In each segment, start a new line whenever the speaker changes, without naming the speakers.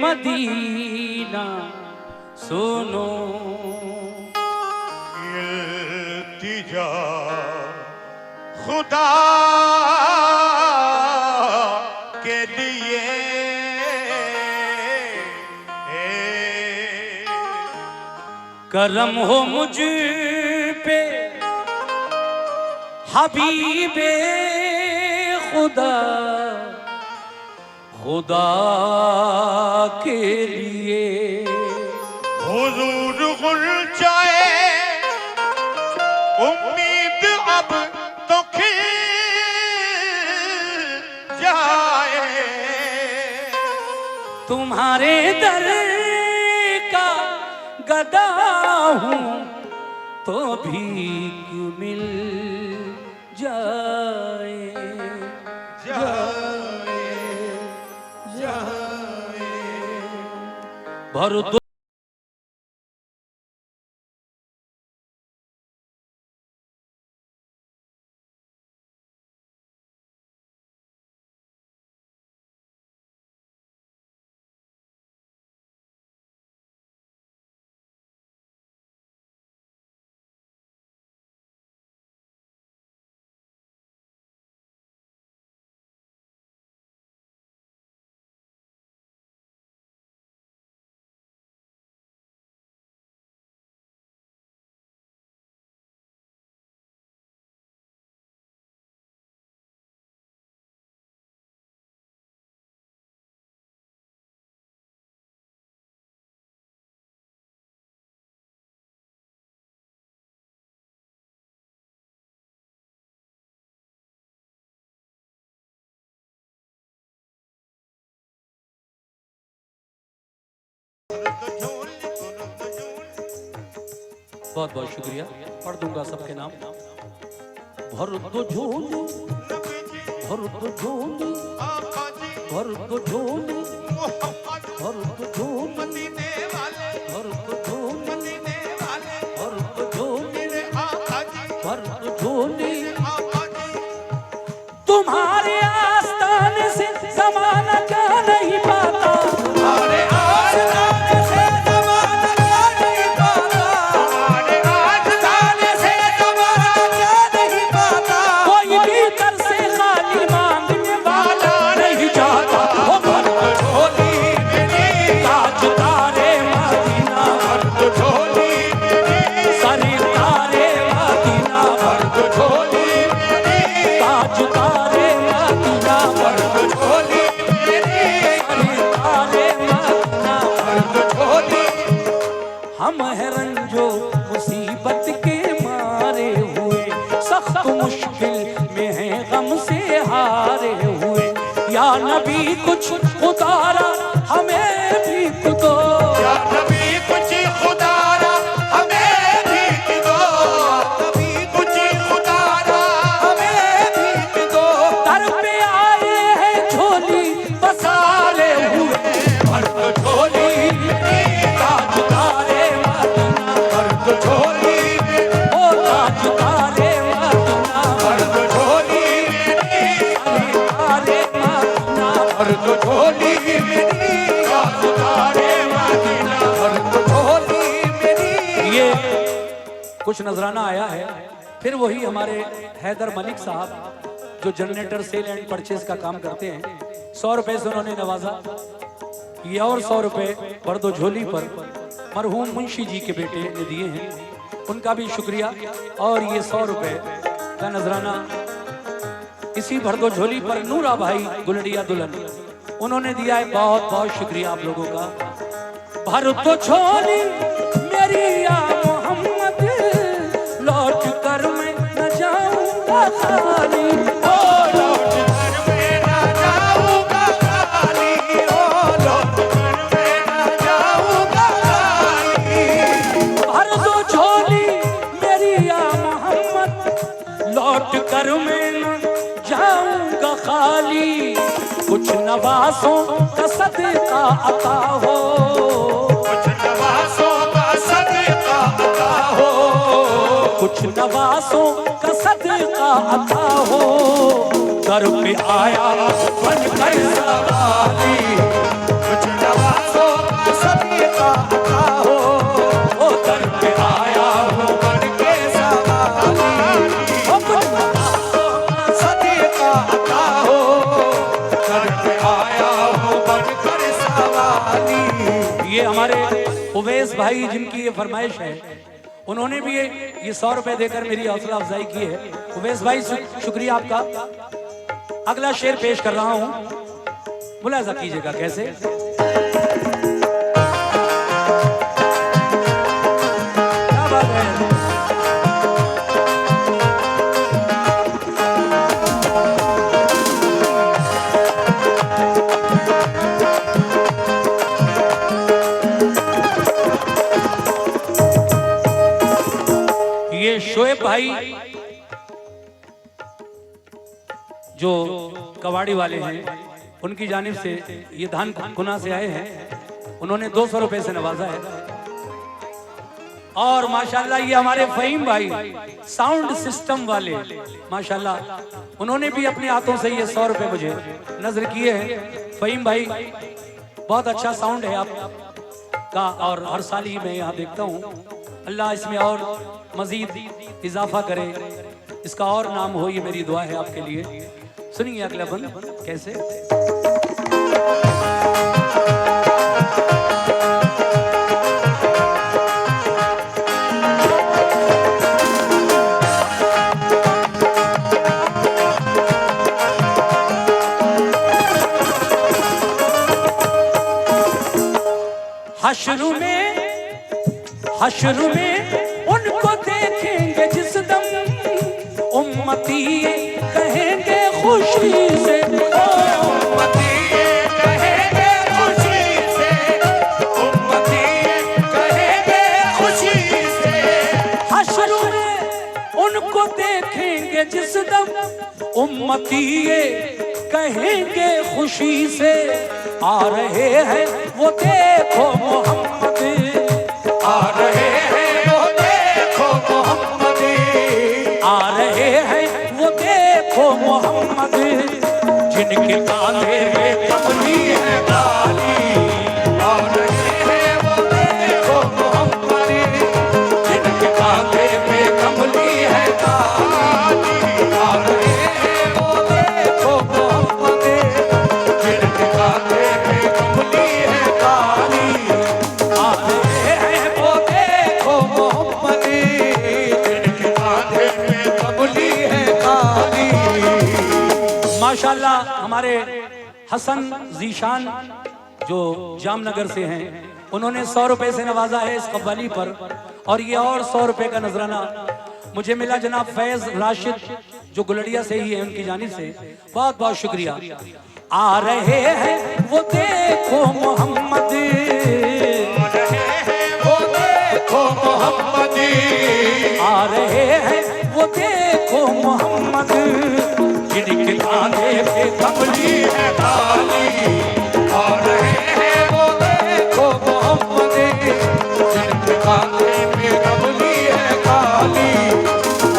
Medina सुनो।
इल्तिजा खुदा के लिए
करम हो मुझ पे हबीबे खुदा, खुदा के लिए।
हुजूर गुल जाए उम्मीद अब तो खिल जाए।
तुम्हारे दर का गदा हूँ तो भीख मिल जाए। भर दो बहुत बहुत शुक्रिया। पढ़ दूंगा सबके नाम। भर दो झोली, भर दो झोली, भर दो झोली, भर दो झोली, भर दो झोली, भर दो झोली, भर दो झोली। तुम्हारे आस्थाने से ज़माना क्या नहीं पाता, तुम्हारे आस्थाने से ज़माना क्या नहीं पाता, तुम्हारे आस्थाने से ज़माना क्या नहीं पाता। कोई भी कर से खाली मांगने वाला नहीं जाता। वो भर दो झोली मेरी, ताजदारे मदीना भर दो झोली मेरी, सरकारे मदीना भर दो झोली मेरी, ताजदारे मदीना भर दो झोली मेरी, सरकारे मदीना भर दो झोली। हम हैं रंजो मुसीबत के मारे हुए, सख्त मुश्किल में हैं गम से हारे हुए। या नबी कुछ खुदारा हमें भी दो,
या नबी कुछ खुदारा हमें भी दो, नबी कुछ खुदारा
हमें भी दो। दर पे आए हैं झोली बसारे हुए, भर दो झोली मेरी, ताजदारे मदीना
भर दो झोली मेरी,
ओ ताजदारे मदीना
भर दो झोली मेरी,
सरकारे मदीना
भर दो झोली मेरी, ताजदारे मदीना भर दो झोली मेरी।
ये कुछ नजराना आया है। फिर वही हमारे हैदर मलिक साहब जो जनरेटर सेल एंड परचेज का काम करते हैं, 100 रुपए से उन्होंने नवाजा। ये और 100 रुपए बर्दो झोली पर मरहूम मुंशी जी के बेटे ने दिए हैं, उनका भी शुक्रिया। और ये 100 रुपए का नजराना इसी भरदो झोली पर नूरा भाई गुलडिया दुल्हन उन्होंने दिया है। बहुत बहुत शुक्रिया आप लोगों का। भर दो झोली मेरी या मोहम्मद, लौट कर मैं न जाऊंगा खाली, ओ लौट
घर में ना जाऊंगा खाली, ओ लौट घर में ना जाऊंगा खाली।
भर दो झोली मेरी या मोहम्मद, लौट कर मैं न जाऊंगा खाली। कुछ नवासों का सदका अता हो,
कुछ नवासों का सदका अता हो,
कुछ नवासों का सदका अता हो। दर पे आया बनकर सवाली,
कुछ नवासों
उवैस भाई जिनकी ये फरमाइश है, उन्होंने भी ये 100 रुपए देकर मेरी हौसला अफजाई की है। उवैस भाई शुक्रिया आपका। अगला शेर पेश कर रहा हूं, मुलाजा कीजिएगा कैसे। क्या बात है। ये शोएब भाई जो कबाड़ी वाले हैं, उनकी जानिब से ये धान गुना से आए हैं, उन्होंने 200 रुपए से नवाजा है। और माशाल्लाह ये हमारे फहीम भाई साउंड सिस्टम वाले, माशाल्लाह उन्होंने भी अपने हाथों से ये 100 रुपए मुझे नजर किए हैं। फहीम भाई बहुत अच्छा साउंड है आपका, और हर साल ही मैं यहाँ देखता हूँ। अल्लाह इसमें और मजीद इजाफा करे, इसका और नाम हो, ये मेरी दुआ है आपके लिए। सुनिए अगला बंद कैसे। हश्र में उनको देखेंगे जिस दम, उम्मती कहेंगे खुशी से,
उम्मती कहेंगे खुशी से, उम्मती कहेंगे खुशी से।
हश्र में उनको देखेंगे जिस दम, उम्मती कहेंगे खुशी से, आ रहे हैं वो देखो मोहम्मद,
आ रहे हैं वो देखो मोहम्मद,
आ रहे हैं वो देखो मोहम्मद, जिनके कांधे में
कमली है काली। आ रहे हैं वो देखो मोहम्मद, जिनके कांधे में कमली है काली। आ रहे हैं वो देखो मोहम्मद, जिनके कांधे में कमली है काली। आ रहे हैं वो देखो मोहम्मद, जिनके कांधे में कमली है काली।
माशाल्लाह हमारे हसन जीशान जो जामनगर से हैं, उन्होंने 100 रुपए से नवाजा है इस कव्वाली पर। और ये और 100 रुपए का नजराना मुझे मिला जनाब फैज राशिद जो गुलड़िया से ही है, उनकी जानिब से बहुत बहुत शुक्रिया। आ रहे हैं वो देखो मोहम्मद,
वो देखो मोहम्मद,
आ रहे हैं वो देखो मोहम्मद, जिनके कांधे पे
कमली है काली। आ रहे हैं वो देखो मोहम्मद, जिनके कांधे में कमली है काली।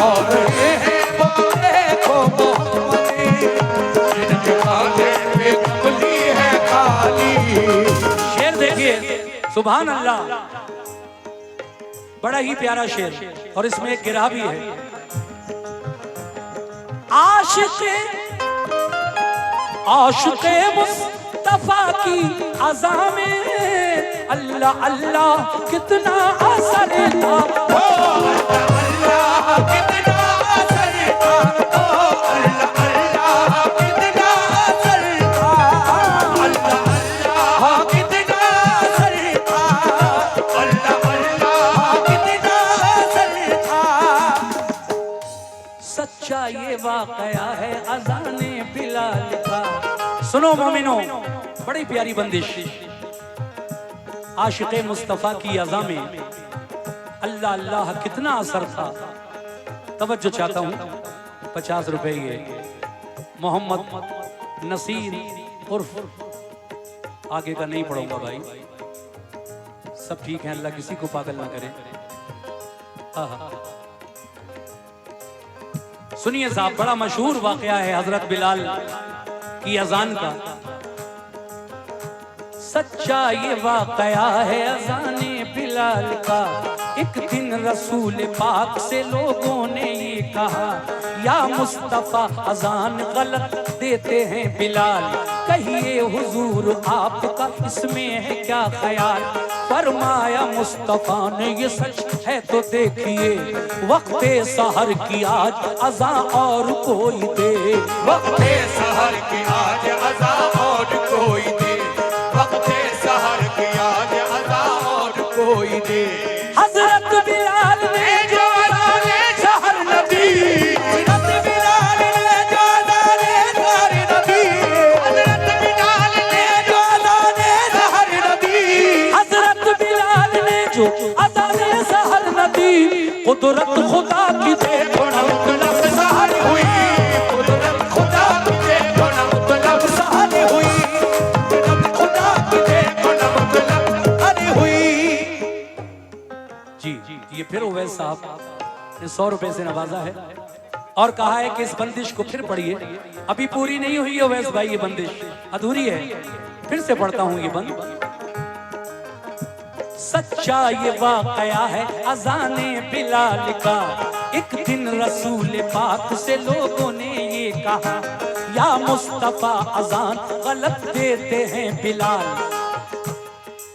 आ रहे हैं वो देखो मोहम्मद, जिनके कांधे में कमली है काली।
शेर देखिए, सुभान अल्लाह, बड़ा ही प्यारा शेर, और इसमें एक गिरा भी है। आशिक़े मुस्तफा की अज़ा में अल्लाह अल्लाह कितना असर था,
अल्लाह कितना असर था, अल्लाह अल्लाह कितना असर था, अल्लाह अल्लाह कितना असर था, अल्लाह अल्लाह कितना असर था।
सच्चा ये वाकया है अज़ाने बिलाल का। सुनो मोमिनो, बड़ी प्यारी बंदिश। आशिक़े मुस्तफ़ा की अज़ा में अल्लाह अल्लाह कितना असर था। तवज्जो चाहता हूँ, 50 रुपए ये मोहम्मद नसीर उर्फ, आगे का नहीं पढ़ूंगा भाई, सब ठीक है, अल्लाह किसी को पागल ना करे। सुनिए साहब, बड़ा मशहूर वाकया है हजरत बिलाल की अजान का। सच्चा ये वाकया है अजाने बिलाल का। एक दिन रसूल पाक से लोगों ने ये कहा, या मुस्तफा अजान गलत देते हैं बिलाल। कहिए हुजूर आपका इसमें है क्या ख्याल। फरमाया मुस्तफा ने ये सच है तो देखिए, वक्ते सहर की आज अज़ा और कोई दे।
वक्ते सहर की आज अज़ा और कोई दे, वक्ते सहर की आज अज़ा और कोई दे।
हजरत बिलाल ने जो अज़ाने सहर नबी,
हज़रत बिलाल ने जो अज़ाने सहर नबी, हज़रत बिलाल ने जो अज़ाने सहर नबी,
हजरत बिलाल ने जो अज़ाने सहर नबी, कुदरत खुदा की देखो ना
मतलब सहर हुई, कुदरत खुदा की देखो ना मतलब सहर हुई, कुदरत खुदा की देखो ना मतलब सहर हुई।
जी ये फिर उवैस साहब ने 100 रुपए से नवाजा है और कहा है कि इस बंदिश को फिर पढ़िए। अभी पूरी नहीं हुई है उवैस भाई, ये बंदिश अधूरी है, फिर से पढ़ता हूं ये बंद। सच्चा ये वाकया है अज़ाने बिलाल का, एक दिन रसूल पाक से लोगों ने ये कहा, या मुस्तफा अज़ान गलत देते हैं बिलाल,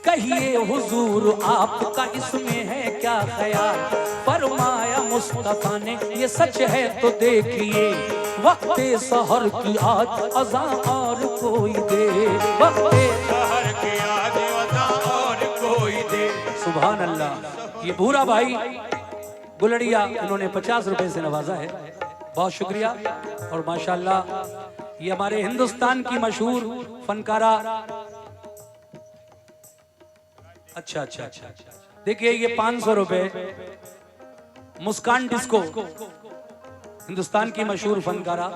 कहिए हुजूर आपका इसमें है क्या ख्याल। फरमाया मुस्तफा ने ये सच है तो देखिए, वक्ते सहर की आज अज़ा और कोई दे। वक्ते
सहर की आज अज़ा और कोई दे।
सुभान अल्लाह। ये भूरा भाई गुलड़िया, उन्होंने 50 रुपए से नवाजा है, बहुत शुक्रिया। और माशाल्लाह ये हमारे हिंदुस्तान की मशहूर फनकारा। अच्छा अच्छा अच्छा, देखिए ये 500 रुपए मुस्कान डिस्को, हिंदुस्तान की मशहूर फनकारा,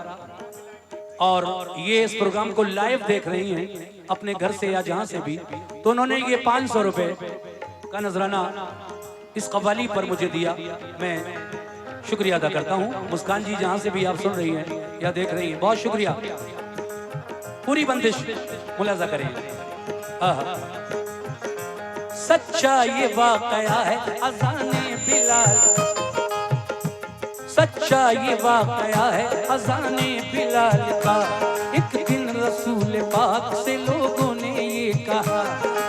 और ये इस प्रोग्राम को लाइव देख रही हैं अपने घर से या जहां से भी, तो उन्होंने ये 500 रुपए का नजराना इस कव्वाली पर मुझे दिया। मैं शुक्रिया अदा करता हूं। मुस्कान जी जहां से भी आप सुन रही हैं या देख रही हैं, बहुत शुक्रिया। पूरी बंदिश मुलाजा करें। सच्चा ये वाकया है अज़ाने बिलाल, सच्चा ये वाकया है अज़ाने बिलाल का, एक दिन रसूल पाक से लोगों ने ये कहा,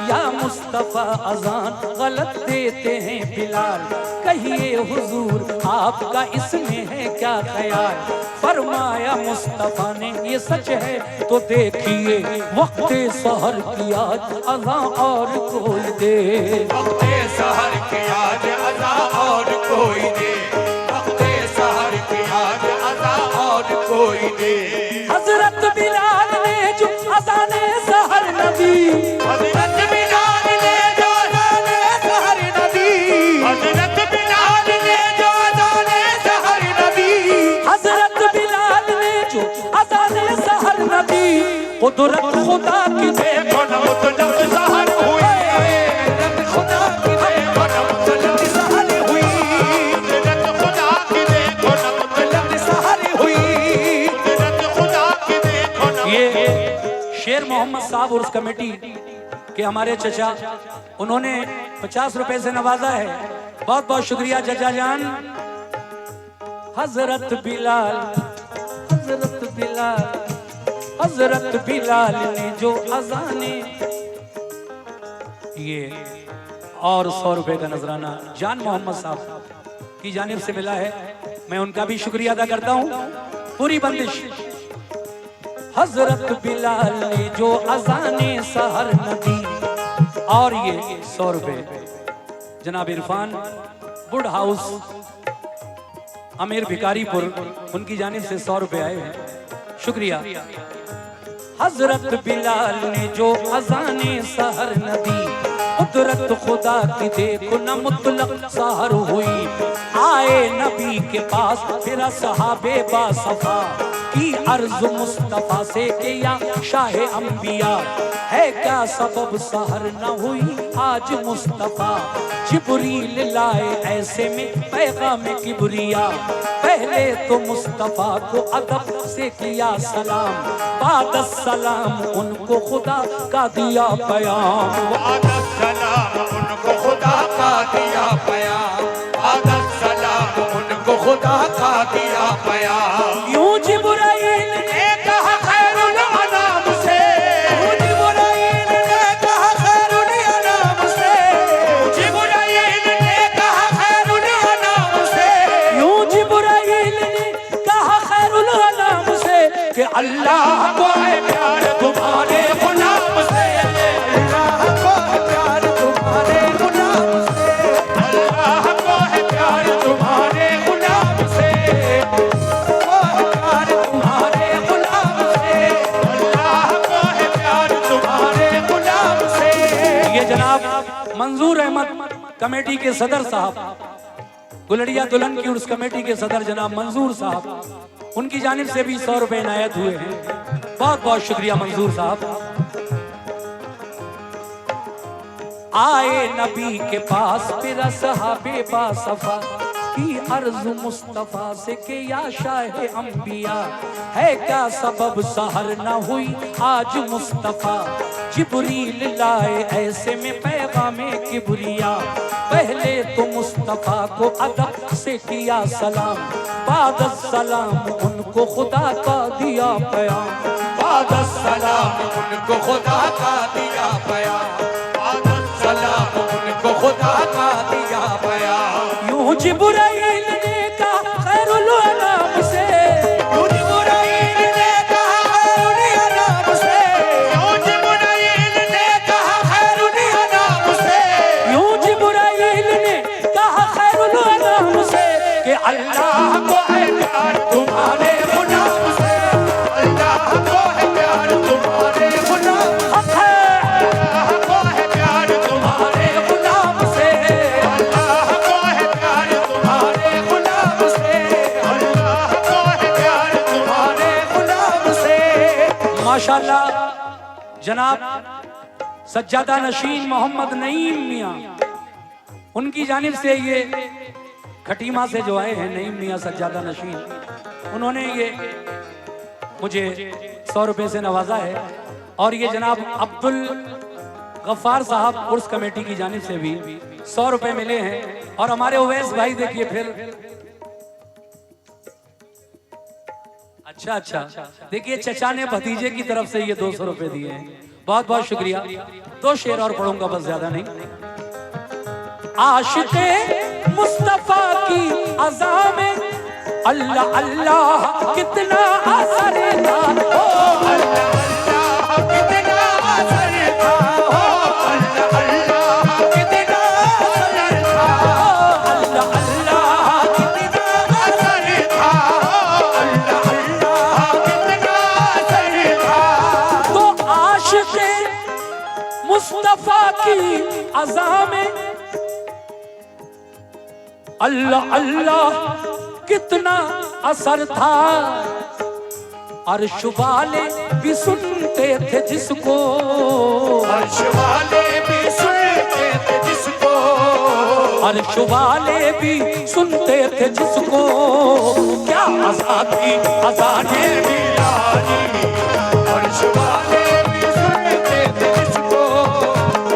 या मुस्तफा अज़ान गलत देते हैं बिलाल, कहिए हुजूर आपका इसमें है क्या ख्याल। फरमाया मुस्तफा ने ये सच है तो देखिए, वक्ते सहर की आज अज़ा और कोई दे।
वक्ते सहर की आज अज़ा और कोई दे, वक्ते सहर की आज अज़ा और कोई दे।
हजरत बिलाल ने जो अज़ाने सहर नबी,
हज़रत बिलाल ने जो अज़ाने सहर नबी, हज़रत बिलाल ने जो अज़ाने सहर नबी,
हजरत बिलाल ने जो अज़ाने सहर नबी, कुदरत खुदा की देखो ना
मतलब सहर हुई, कुदरत खुदा की देखो ना मतलब सहर हुई, कुदरत खुदा की देखो ना मतलब सहर हुई, कुदरत खुदा की देखो ना।
ये शेर मोहम्मद साहब उर्स कमेटी के हमारे चचा, उन्होंने 50 रुपए से नवाजा है, बहुत बहुत शुक्रिया चचा जान। हजरत बिलाल, हजरत बिलाल, हजरत बिलाल ने जो अज़ाने, ये और 100 रुपए का नजराना जान मोहम्मद साहब की जानिब से मिला है, मैं उनका भी शुक्रिया अदा करता हूँ। पूरी बंदिश। हजरत बिलाल ने जो अज़ाने सहर नदी, और ये 100 रुपए जनाब इरफान वुड हाउस अमीर भिकारीपुर, उनकी जानिब से 100 रुपए आए हैं, शुक्रिया। हजरत बिलाल ने जो अज़ाने सहर नदी, कुदरत खुदा की देखो न मुतलक सहर हुई, आए नबी के पास फिर सहाबे बासफा, की अर्ज मुस्तफा से के या शाह अंबिया, है क्या सबब सहर न हुई आज मुस्तफा, जिब्रील लाए ऐसे में पैगाम किबरिया, पहले तो मुस्तफा को अदब से किया सलाम, बाद सलाम उनको खुदा का दिया बयान,
बाद सलाम उनको खुदा का दिया बयान, बाद सलाम उनको खुदा का दिया बयान।
यूं जिब्राइल
ने कहा खैरुल अनाम से,
जनाब मंजूर अहमद कमेटी के सदर साहब, गुलड़िया दुल्हन की उर्स कमेटी के सदर जनाब मंजूर साहब, उनकी जानिब से भी 100 रुपए इनायत हुए हैं। बहुत बहुत शुक्रिया मंजूर साहब। आए नबी के पास मेरा सहाबे बासफा की अर्ज मुस्तफा से के या शाह अंबिया, है क्या सबब सहर न हुई आज मुस्तफा, जिब्रील लाए ऐसे में पैगामे किबरिया, पहले तो मुस्तफा को अदब से किया सलाम, बाद सलाम उनको खुदा का दिया प्याम,
बाद सलाम उनको खुदा का दिया प्याम, बाद सलाम उनको खुदा का दिया प्याम।
यूं जिब्राइल ने कहा खैरुल अनाम से,
यूं जिब्राइल ने कहा खैरुल अनाम से, यूं जिब्राइल ने कहा खैरुल अनाम से,
यूं जिब्राइल ने कहा खैरुल अनाम से कि अल्लाह को है प्यार तुम्हारे गुलाम से,
अल्लाह को है प्यार तुम्हारे गुलाम से, अल्लाह को है प्यार तुम्हारे
गुलाम से,
अल्लाह को है प्यार तुम्हारे गुलाम से, अल्लाह को है प्यार तुम्हारे गुलाम से।
माशाल्लाह जनाब सज्जादा नशीन मोहम्मद नईम मियाँ, उनकी जानिब से ये खटीमा से जो आए हैं नईम मियाँ सज्जादा नशीन, उन्होंने ये मुझे 100 रुपए से नवाजा है। और ये जनाब अब्दुल गफ्फार साहब उर्स कमेटी की जानिब से भी 100 रुपए मिले हैं। और हमारे उवैस भाई देखिए फिर, अच्छा देखिए चचा ने भतीजे की तरफ से ये 200 रुपए दिए हैं। बहुत बहुत शुक्रिया। 2 शेर और पढ़ूंगा बस, ज्यादा नहीं। आशिक़े मुस्तफा की अज़ा में अल्लाह अल्लाह कितना असर था,
अल्लाह अल्लाह कितना असर था, अल्लाह अल्लाह कितना असर था,
अल्लाह अल्लाह
कितना असर था, अल्लाह अल्लाह कितना असर था।
तो आशिक़े मुस्तफा की अज़ा में अल्लाह अल्लाह कितना असर था, अर्श वाले भी सुनते थे जिसको,
अर्श वाले भी सुनते थे जिसको,
अर्श वाले भी सुनते थे जिसको, क्या आजादी अज़ाने
बिलाली, अर्श वाले भी सुनते थे जिसको,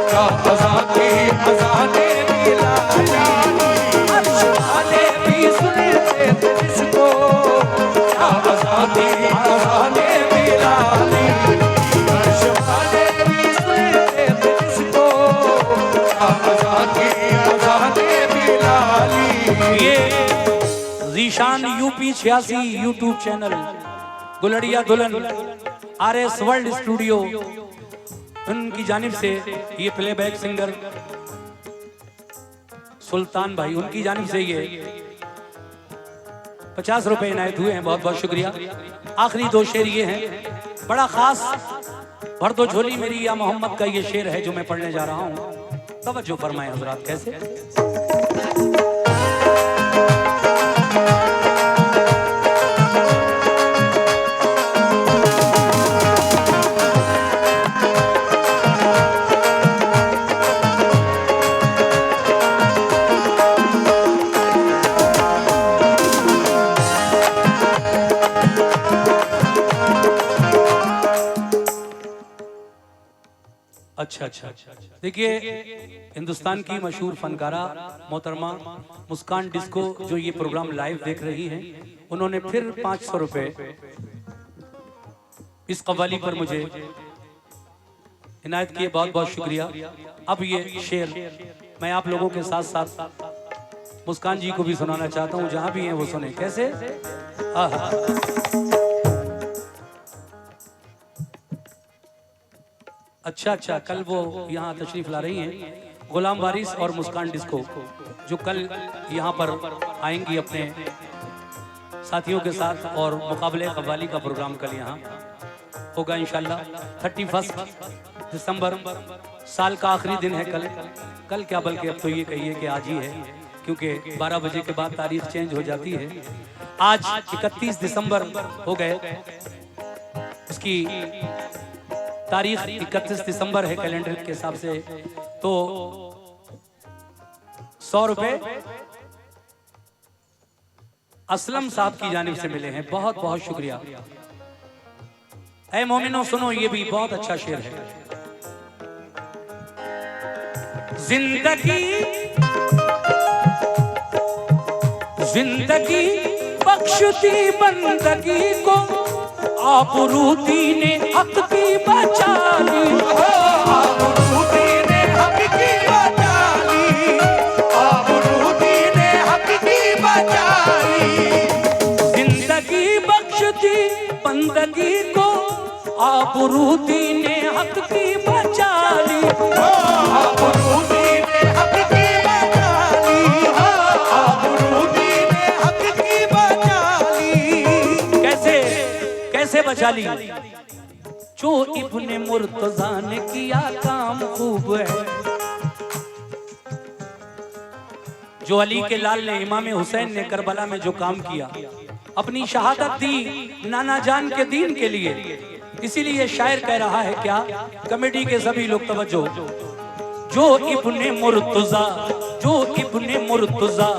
क्या आजादी अज़ाने बिलाली, अर्श वाले भी सुनते थे जिसको, क्या आजादी अज़ाने बिलाली, अर्श वाले भी सुनते थे जिसको, क्या आजादी अज़ाने बिलाली।
ये Zeeshan UP 86 YouTube channel Guladiya दुल्हन RS वर्ल्ड स्टूडियो, उनकी जानिब से ये प्लेबैक सिंगर सुल्तान भाई, उनकी जानिब से ये 50 रुपए इनायत हुए हैं। बहुत बहुत शुक्रिया। आखिरी 2 शेर ये हैं, बड़ा खास भर दो झोली मेरी या मोहम्मद का ये शेर है जो मैं पढ़ने जा रहा हूँ। तवज्जो फरमाएं हजरात। कैसे? अच्छा देखिए, हिंदुस्तान की मशहूर फनकारा मोहतरमा मुस्कान डिस्को जो ये प्रोग्राम लाइव देख रही हैं, उन्होंने फिर 500 रुपए इस कव्वाली पर मुझे इनायत किए। बहुत बहुत शुक्रिया। अब ये शेर मैं आप लोगों के साथ साथ मुस्कान जी को भी सुनाना चाहता हूँ, जहां भी हैं वो सुने। कैसे? अच्छा, कल वो यहाँ तशरीफ ला रही हैं गुलाम वारिस और मुस्कान डिस्को, जो कल यहाँ पर आएंगी अपने साथियों के साथ, और मुकाबले कव्वाली का प्रोग्राम कल यहाँ होगा इंशाल्लाह 31 दिसंबर, साल का आखिरी दिन है कल क्या बल्कि अब तो ये कहिए कि आज ही है, क्योंकि 12 बजे के बाद तारीख चेंज हो जाती है। आज 31 दिसंबर हो गए, उसकी तारीख 31 दिसंबर है कैलेंडर के हिसाब से। तो 100 रुपए असलम साहब की जानिब से मिले हैं, बहुत बहुत शुक्रिया। ऐ मोमिनो सुनो, ये भी बहुत अच्छा शेर है। जिंदगी बख्शती बंदगी को, आबरूदी ने हक की बचा ली।
आबरूदी ने हक की बचा ली, आबरूदी ने हक की बचा ली।
जिंदगी बख्शती बंदगी को, आबरूदी ने हक की बचा ली।
आबरूदी ने हक की बचा ली, आबरूदी ने हक की बचा ली।
कैसे बचा ली? जो इब्ने मुर्तजा ने किया काम खूब है। जो अली के लाल ने, इमाम हुसैन ने करबला में जो काम किया, अपनी शहादत दी नाना जान के दीन के लिए। इसीलिए शायर कह रहा है क्या, कमेटी के सभी लोग तवज्जो। जो इब्ने मुर्तजा, जो इब्ने मुर्तजा,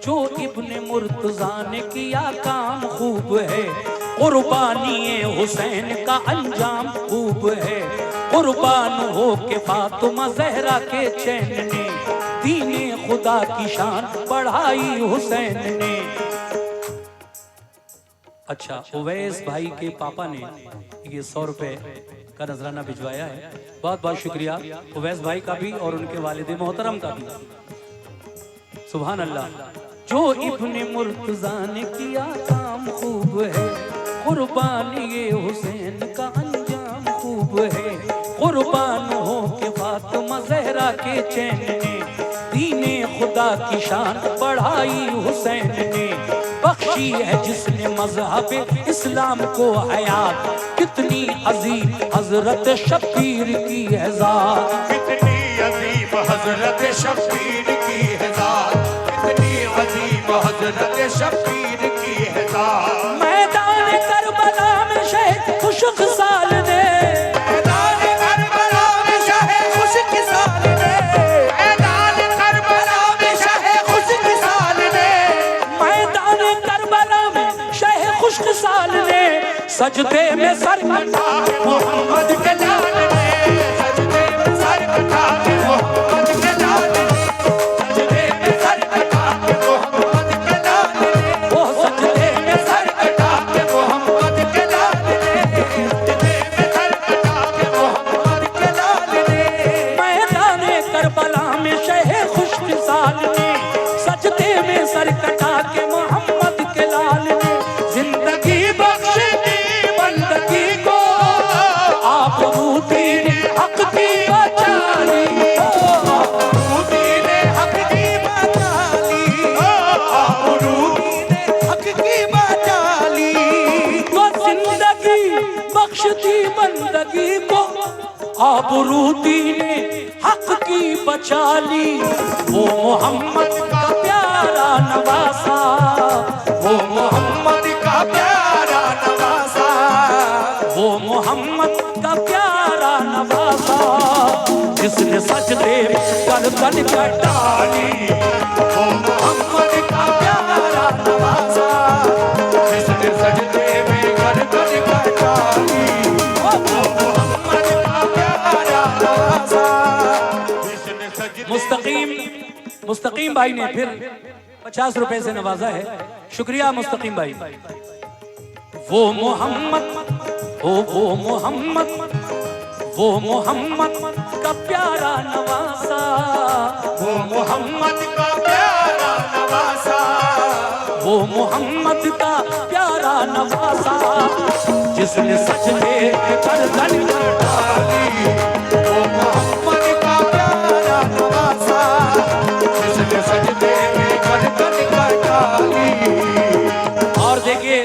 जो इब्ने मुर्तजा ने किया काम खूब है। कुर्बानी हुसैन का अंजाम खूब है। कुर्बान हो के फातिमा ज़हरा के चैन ने, दीने खुदा की शान बढ़ाई हुसैन ने। अच्छा, उवैस भाई के पापा ने ये 100 रुपए का नजराना भिजवाया है, बहुत बहुत शुक्रिया उवैस भाई का भी और उनके वालिद मोहतरम का भी। सुभान अल्लाह। जो इब्ने मुर्तजा ने किया काम खूब है, कुर्बानी हुसैन का अंजाम खूब है। कुर्बान हो के फातिमा ज़हरा के चैन ने, दीने खुदा की शान बढ़ाई हुसैन ने। बख्शी है जिसने मज़हब इस्लाम को हयात, कितनी अजीम हजरत शब्बीर की है ज़ात।
कितनी अजीम हजरत शब्बीर की है ज़ात, कितनी अजीम हजरत शब्बीर की है ज़ात।
मैदान करबला में शहीद खुशक साल ने,
मैदान करबला में शाहे खुशक साल ने, मैदान करबला में शाहे खुशक साल ने,
मैदान करबला में शहीद खुशक साल ने, सजदे में सर कटा
मोहम्मद के लाल ने, सजदे में सर कटा के मोहम्मद के लाल ने, सजदे में सर कटा के मोहम्मद के लाल ने,
वो सजदे में सर
कटा के मोहम्मद के लाल ने, सजदे में सर कटा के मोहम्मद के लाल ने।
मैदान करबला में शहीद खुशक साल ने, सजदे में सर कटा के मोहम्मद के लाल ने। जिंदगी बख्शती बंदगी को, आबरूदी ने हक की बचा ली।
आबरूदी ने हक की बचा ली, आबरूदी ने हक की बचा ली।
तो जिंदगी बख्शती बंदगी को, आबरूदी ने हक की बचा ली। वो मोहम्मद का प्यारा नवासा, वो
मोहम्मद का प्यारा नवासा,
वो मोहम्मद का प्यारा नवासा, जिसने सजदे गर्दन कटा ली।
वो मोहम्मद का प्यारा नवासा, जिसने सजदे में गर्दन कटा ली। वो मोहम्मद का प्यारा नवासा, जिसने सजदे
मुस्तकीम भाई ने फिर 50 रुपए से नवाजा है, शुक्रिया मुस्तकीम भाई। वो मोहम्मद, वो मोहम्मद, वो मोहम्मद का प्यारा नवासा,
वो मोहम्मद का प्यारा नवासा,
वो मोहम्मद का प्यारा नवासा, जिसने सजदे गर्दन कटा ली।
वो मोहम्मद का प्यारा नवासा, जिसने सजदे में गर्दन कटा ली।
और देखिए,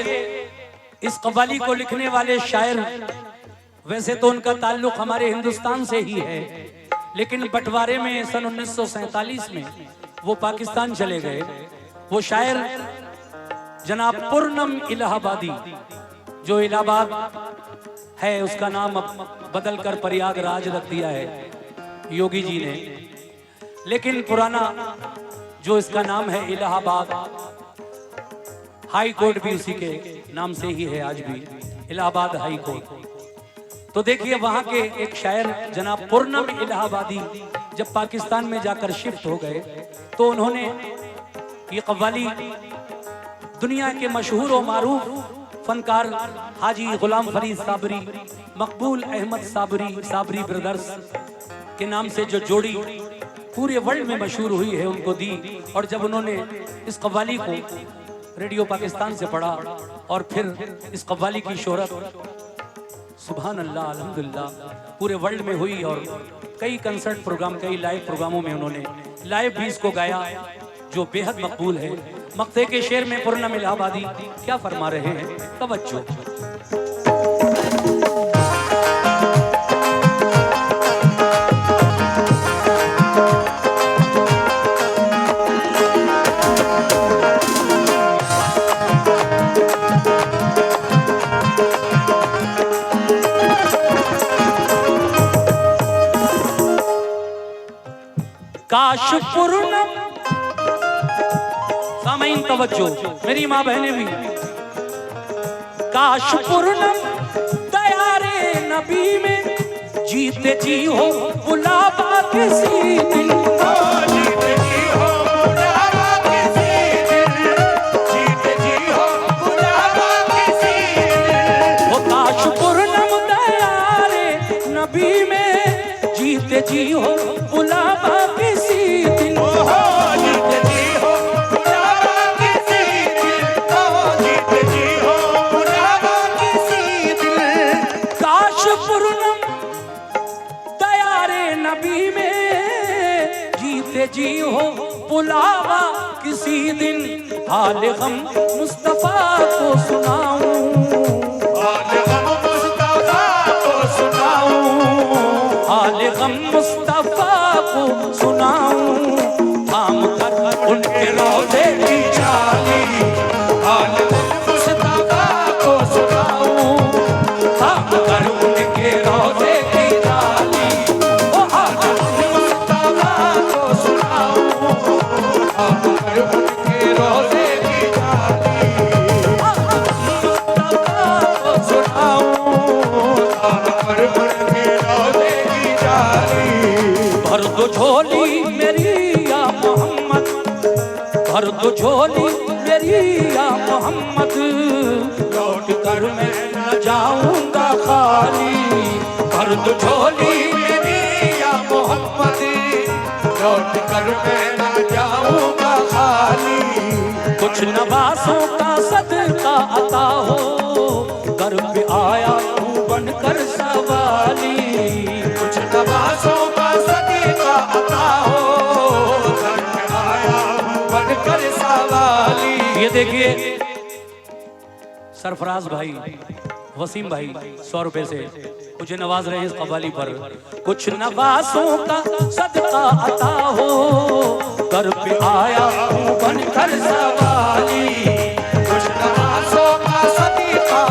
इस कव्वाली को लिखने वाले शायर वैसे तो उनका ताल्लुक हमारे हिंदुस्तान से ही है, लेकिन बंटवारे में सन 1947 में वो पाकिस्तान चले गए। वो शायर जनाब पूर्णम इलाहाबादी, जो इलाहाबाद है उसका नाम अब बदलकर प्रयागराज रख दिया है योगी जी ने, लेकिन पुराना जो इसका नाम है इलाहाबाद, हाई कोर्ट भी उसी के नाम से ही है आज भी, इलाहाबाद हाई कोर्ट। तो देखिए वहां के एक शायर जनाब पूर्णम इलाहाबादी जब पाकिस्तान में जाकर शिफ्ट हो गए तो उन्होंने ये कव्वाली दुनिया के मशहूर और मारूफ फनकार हाजी गुलाम फरीद साबरी, मकबूल अहमद साबरी ब्रदर्स के नाम से जो जोड़ी पूरे वर्ल्ड में मशहूर हुई है उनको दी। और जब उन्होंने इस कव्वाली को रेडियो पाकिस्तान से पढ़ा और फिर इस कव्वाली की शोहरत सुभान अल्लाह अल्हम्दुलिल्लाह पूरे वर्ल्ड में हुई और कई कंसर्ट प्रोग्राम, कई लाइव प्रोग्रामों में उन्होंने लाइव भी इसको गाया जो बेहद मकबूल है। मक्ते के शेर में पूर्णम इलाहाबादी क्या फरमा रहे हैं, तवज्जो। काश पूर्णम, सामईन तवज्जो, मेरी माँ बहने भी, काश पूर्णम दयारे नबी में जीते जी हो बुलावा किसी दिन, जीते जी हो बुलावा किसी दिन, जीते जी हो बुलावा किसी दिन। वो काश पूर्णम दयारे नबी में जीते जी हो बुलावा किसी दिन, जीते जी हो बुलावा किसी दिन, जीते जी हो बुलावा किसी दिन। काश पूर्णम दयारे नबी में जीते जी हो बुलावा किसी दिन, हाल गम मुस्तफा को सुनाऊं, हाल गम मुस्तफा को सुनाऊं, हाल गम मुस्तफा को सुनाऊं, थाम कर उनके रोज़े की जाली, हाल मुस्तफा को सुनाऊं, थाम कर उनके रोज़े की जाली, ओ हाल मुस्तफा को सुनाऊं, थाम कर उनके रोज़े की जाली, मुस्तफा को सुनाऊं, थाम कर उनके रोज़े की जाली। भर दो झोली मेरी या मोहम्मद, भर दो झोली मेरी या मोहम्मद, लौट कर मैं न जाऊंगा खाली, भर दो झोली मेरी या मोहम्मद, लौट कर मैं न जाऊंगा खाली। कुछ नवासों का सदका अता हो, घर पे आया हूँ बनकर सवाली, कुछ नवासों का सदका अता हो, घर पे आया हूँ बनकर सवाली। ये देखिए सरफराज भाई, वसीम भाई 100 रुपए से मुझे नवाज रहे हैं इस कव्वाली पर। कुछ नवासों का सदका अता हो, घर पे आया हूँ बनकर सवाली, कुछ नवासों का सदका